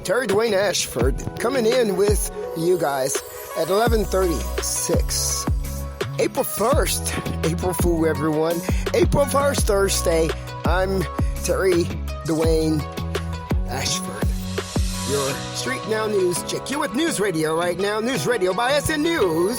Terry-Dwayne-Ashford coming in with you guys at 11:36. April 1st. April Fool, everyone. April 1st, Thursday. I'm Terry-Dwayne-Ashford. Your Street Now News chick. You with NewsRadio right now. NewsRadio by SNnews.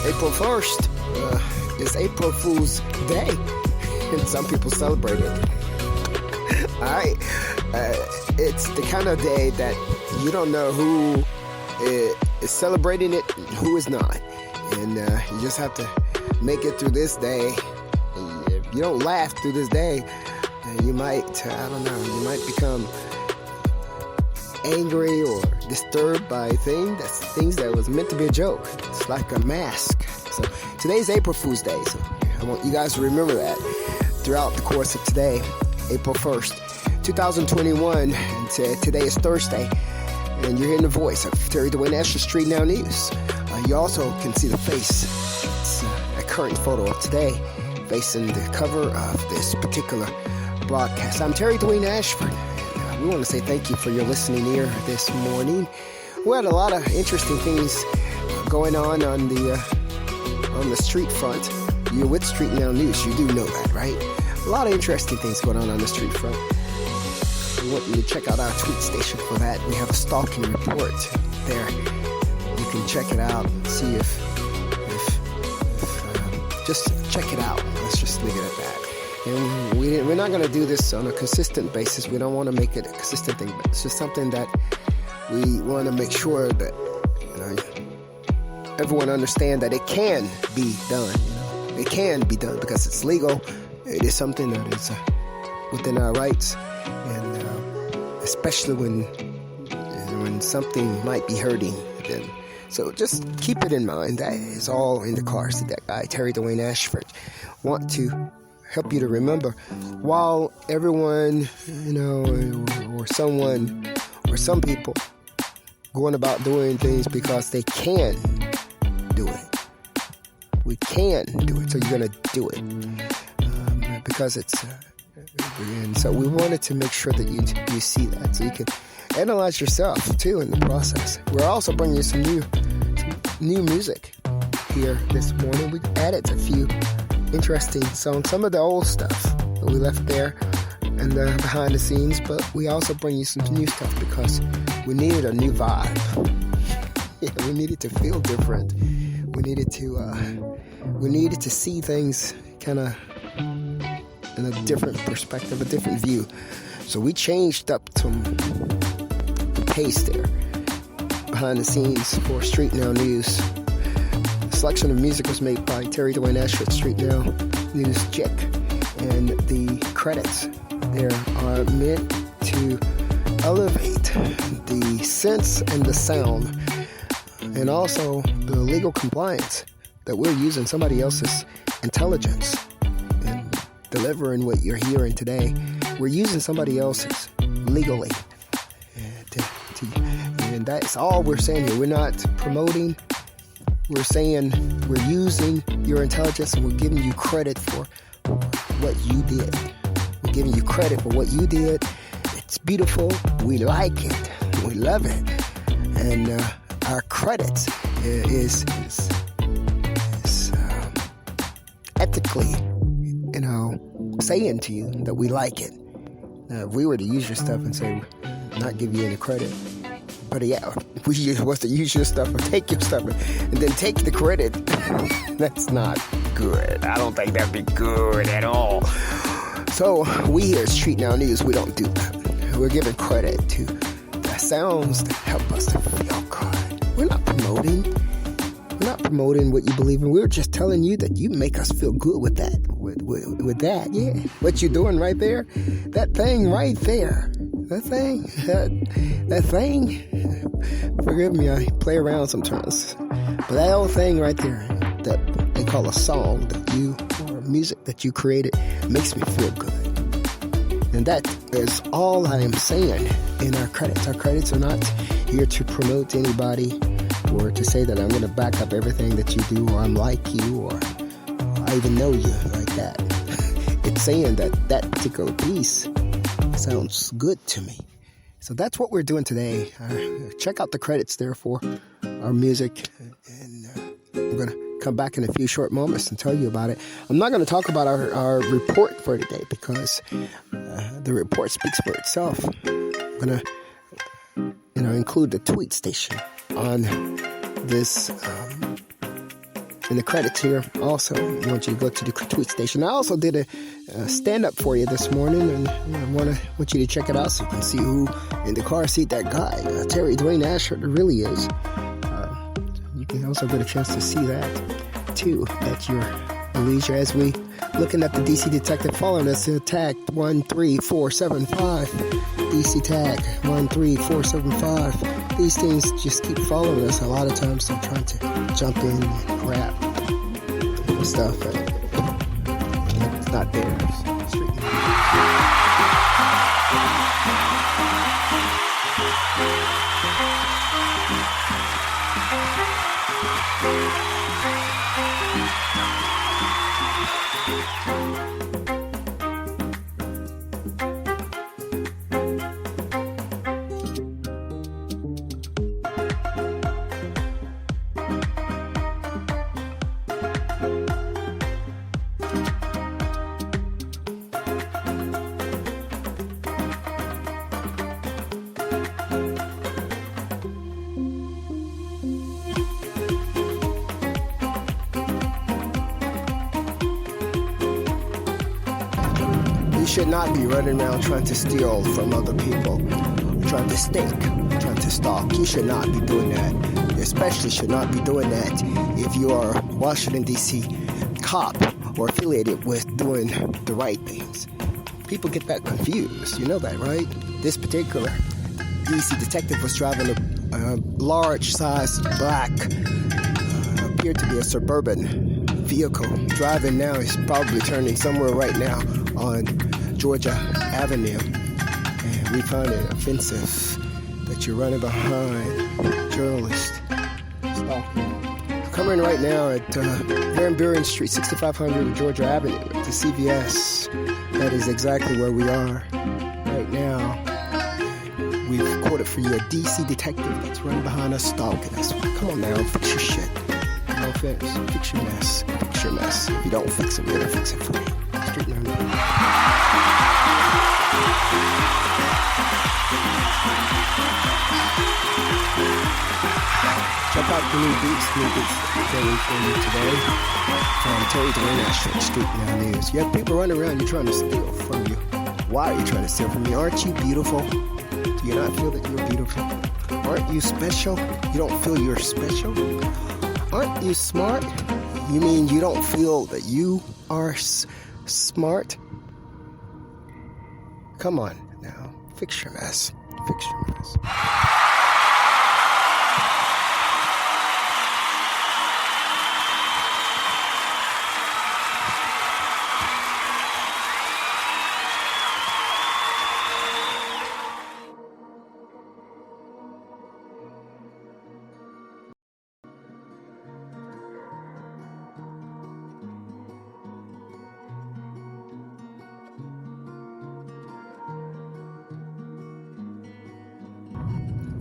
April 1st is April Fool's Day, and some people celebrate it. Alright, it's the kind of day that you don't know who is celebrating it and who is not. And you just have to make it through this day. And if you don't laugh through this day, you might, you might become angry or disturbed by things that was meant to be a joke. It's like a mask. So today's April Fool's Day, so I want you guys to remember that throughout the course of today, April 1st, 2021, and today is Thursday, and you're hearing the voice of Terry-Dwayne-Ashford, StreetNOW News. You also can see the face. It's a current photo of today, facing the cover of this particular broadcast. I'm Terry-Dwayne-Ashford. We want to say thank you for your listening ear this morning. We had a lot of interesting things going on the street front. You're with StreetNOW News. You do know that, right? A lot of interesting things going on the street front. We want you to check out our tweet station for that. We have a stalking report there. You can check it out and see if just check it out. Let's just leave it at that. And we're not going to do this on a consistent basis. We don't want to make it a consistent thing, but it's just something that we want to make sure that everyone understand that it can be done. It can be done because it's legal. It is something that is within our rights, and especially when something might be hurting them. So just keep it in mind. That is all Indacarseat DatGuY, Terry-Dwayne-Ashford. Want to help you to remember, while everyone, or someone, or some people going about doing things because they can do it. We can do it, so you're going to do it. Because it's, and so we wanted to make sure that you see that, so you can analyze yourself, too, in the process. We're also bringing you some new music here this morning. We added a few interesting songs, some of the old stuff that we left there and behind the scenes, but we also bring you some new stuff because we needed a new vibe. We needed to feel different. We needed to see things kind of in a different perspective, a different view. So we changed up the pace there behind the scenes for StreetNOW News. The selection of music was made by Terry-Dwayne-Ashford, StreetNOW News chick, and the credits there are meant to elevate the sense and the sound, and also the legal compliance that we're using somebody else's intelligence and delivering what you're hearing today. We're using somebody else's legally. And that's all we're saying here. We're not promoting. We're saying we're using your intelligence, and we're giving you credit for what you did. We're giving you credit for what you did. It's beautiful. We like it. We love it. And our credit is ethically, saying to you that we like it. Now, if we were to use your stuff and say, not give you any credit, but yeah, if we was to use your stuff or take your stuff and then take the credit, that's not good. I don't think that'd be good at all. So we here at StreetNOW News, we don't do that. We're giving credit to the sounds that help us to feel good. We're not promoting what you believe in. We're just telling you that you make us feel good with that. With that, yeah. What you're doing right there, that thing right there. That thing, forgive me, I play around sometimes. But that old thing right there, that they call a song or music that you created, makes me feel good. And that is all I am saying in our credits. Our credits are not here to promote anybody or to say that I'm going to back up everything that you do, or I'm like you, or I even know you like that. It's saying that that particular piece sounds good to me. So that's what we're doing today. Check out the credits there for our music. And I'm going to come back in a few short moments and tell you about it. I'm not going to talk about our report for today because the report speaks for itself. I'm going to include the tweet station on this in the credits here. Also, I want you to go to the tweet station. I also did a stand-up for you this morning, and I want you to check it out so you can see who Indacarseat DatGuY, terry-dwayne-ashford, really is. You can also get a chance to see that, too, at your leisure as we looking at the DC Detective following us, tag 13475, DC tag 13475. These things just keep following us. A lot of times they're trying to jump in and grab stuff, but it's not there. You should not be running around trying to steal from other people, trying to stink, trying to stalk. You should not be doing that. You especially should not be doing that if you are a Washington, D.C. cop or affiliated with doing the right things. People get that confused. You know that, right? This particular D.C. detective was driving a large-sized black, appeared to be a suburban vehicle. Driving now, he's probably turning somewhere right now on Georgia Avenue, and we find it offensive that you're running behind journalists. Coming right now at Van Buren Street, 6500 Georgia Avenue, to CVS. That is exactly where we are right now. We've quoted for you a DC detective that's running behind us, stalking us. Come on now, fix your shit. No offense, fix your mess. Fix your mess. If you don't fix it, we're gonna fix it for you. StreetNOW. Check out the new beats that for you today from terry-dwayne-ashford, StreetNOW News. You have people running around, you're trying to steal from you. Why are you trying to steal from me? Aren't you beautiful? Do you not feel that you're beautiful? Aren't you special? You don't feel you're special? Aren't you smart? You mean you don't feel that you are smart? Come on now, fix your mess. Fix your mess.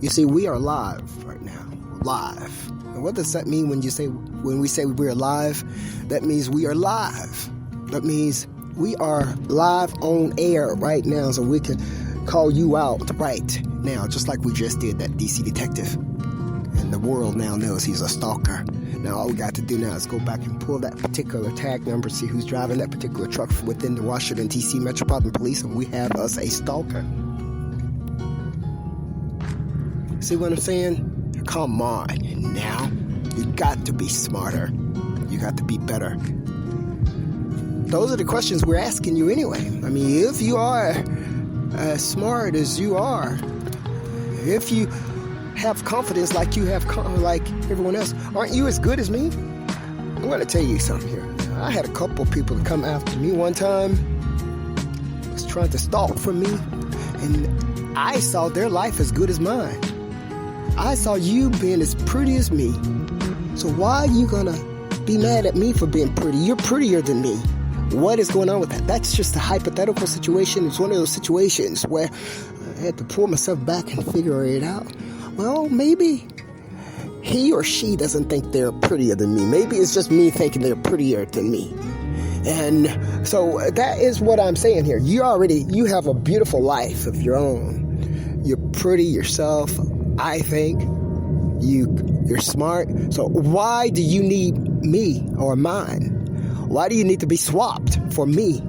You see, we are live right now. Live. And what does that mean when we say we're live? That means we are live. That means we are live on air right now, so we can call you out right now, just like we just did that DC detective. And the world now knows he's a stalker. Now all we got to do now is go back and pull that particular tag number, see who's driving that particular truck within the Washington, D.C. Metropolitan Police, and we have us a stalker. See what I'm saying? Come on now. You got to be smarter. You got to be better. Those are the questions we're asking you anyway. I mean, if you are as smart as you are, if you have confidence like you have, like everyone else, aren't you as good as me? I'm going to tell you something here. I had a couple people come after me one time. I was trying to stalk for me, and I saw their life as good as mine. I saw you being as pretty as me. So why are you gonna be mad at me for being pretty? You're prettier than me. What is going on with that? That's just a hypothetical situation. It's one of those situations where I had to pull myself back and figure it out. Well, maybe he or she doesn't think they're prettier than me. Maybe it's just me thinking they're prettier than me. And so that is what I'm saying here. You have a beautiful life of your own. You're pretty yourself, I think. You're smart. So why do you need me or mine? Why do you need to be swapped for me?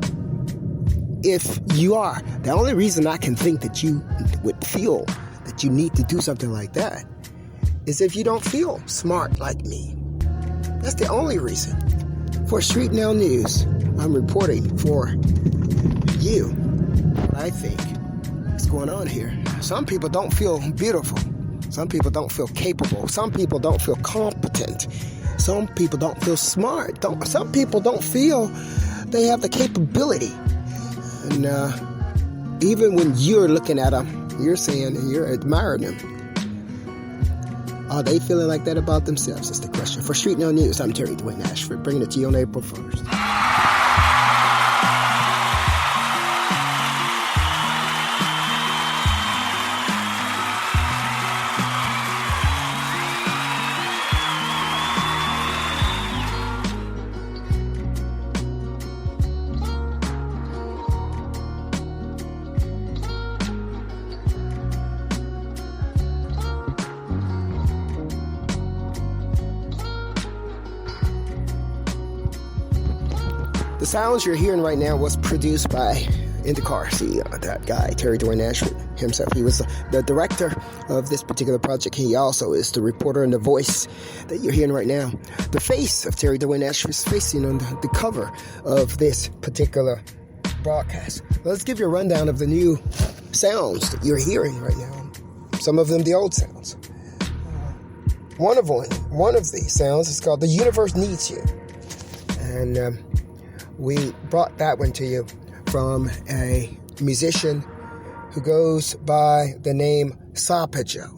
If you are, the only reason I can think that you would feel that you need to do something like that is if you don't feel smart like me. That's the only reason. For StreetNOW News, I'm reporting for you. I think what's going on here. Some people don't feel beautiful. Some people don't feel capable. Some people don't feel competent. Some people don't feel smart. Some people don't feel they have the capability. And even when you're looking at them, you're saying and you're admiring them. Are they feeling like that about themselves? That's the question. For StreetNOW News, I'm Terry-Dwayne-Ashford, bringing it to you on April 1st. The sounds you're hearing right now was produced by Indacarseat DatGuY, Terry-Dwayne-Ashford himself. He was the director of this particular project. He also is the reporter and the voice that you're hearing right now. The face of Terry-Dwayne-Ashford is facing on the cover of this particular broadcast. Let's give you a rundown of the new sounds that you're hearing right now. Some of them the old sounds. One of these sounds is called The Universe Needs You. And we brought that one to you from a musician who goes by the name Sapajou.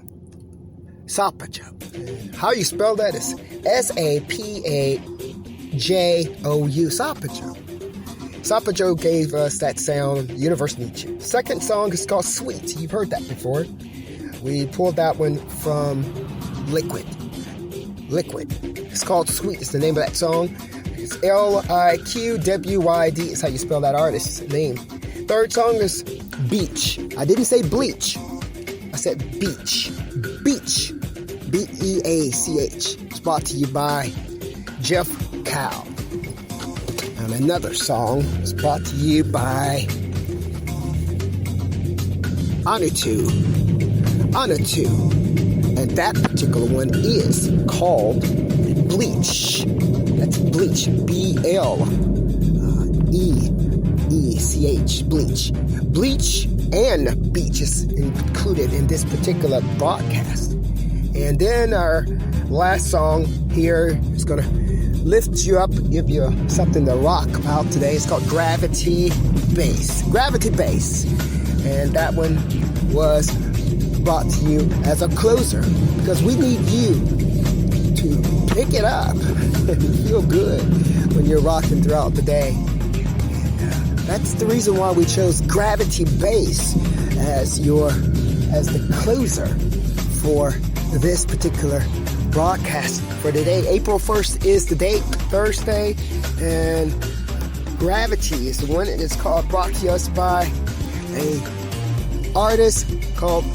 Sapajou. How you spell that is S-A-P-A-J-O-U. Sapajou. Sapajou gave us that sound, Universe Needs You. Second song is called Sweet. You've heard that before. We pulled that one from LiQWYD. It's called Sweet. It's the name of that song. It's LiQWYD is how you spell that artist's name. Third song is Beach. I didn't say bleach. I said beach. Beach. B-E-A-C-H. It's brought to you by Jeff Kaale. And another song is brought to you by Anatu. And that particular one is called Bleach. That's Bleach. B-L-E-E-C-H. Bleach. Bleach and Beach is included in this particular broadcast. And then our last song here is going to lift you up, give you something to rock about today. It's called Gravity Bass. Gravity Bass. And that one was brought to you as a closer because we need you to pick it up and feel good when you're rocking throughout the day. And that's the reason why we chose Gravity Bass as the closer for this particular broadcast for today. April 1st is the date, Thursday, and Gravity is the one that is brought to us by a artist called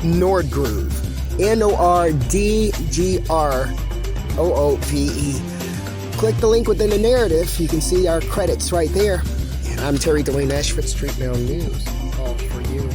Nordgroove. Nordgroove. Click the link within the narrative. You can see our credits right there. And I'm Terry-Dwayne-Ashford, StreetNOW News. All for you.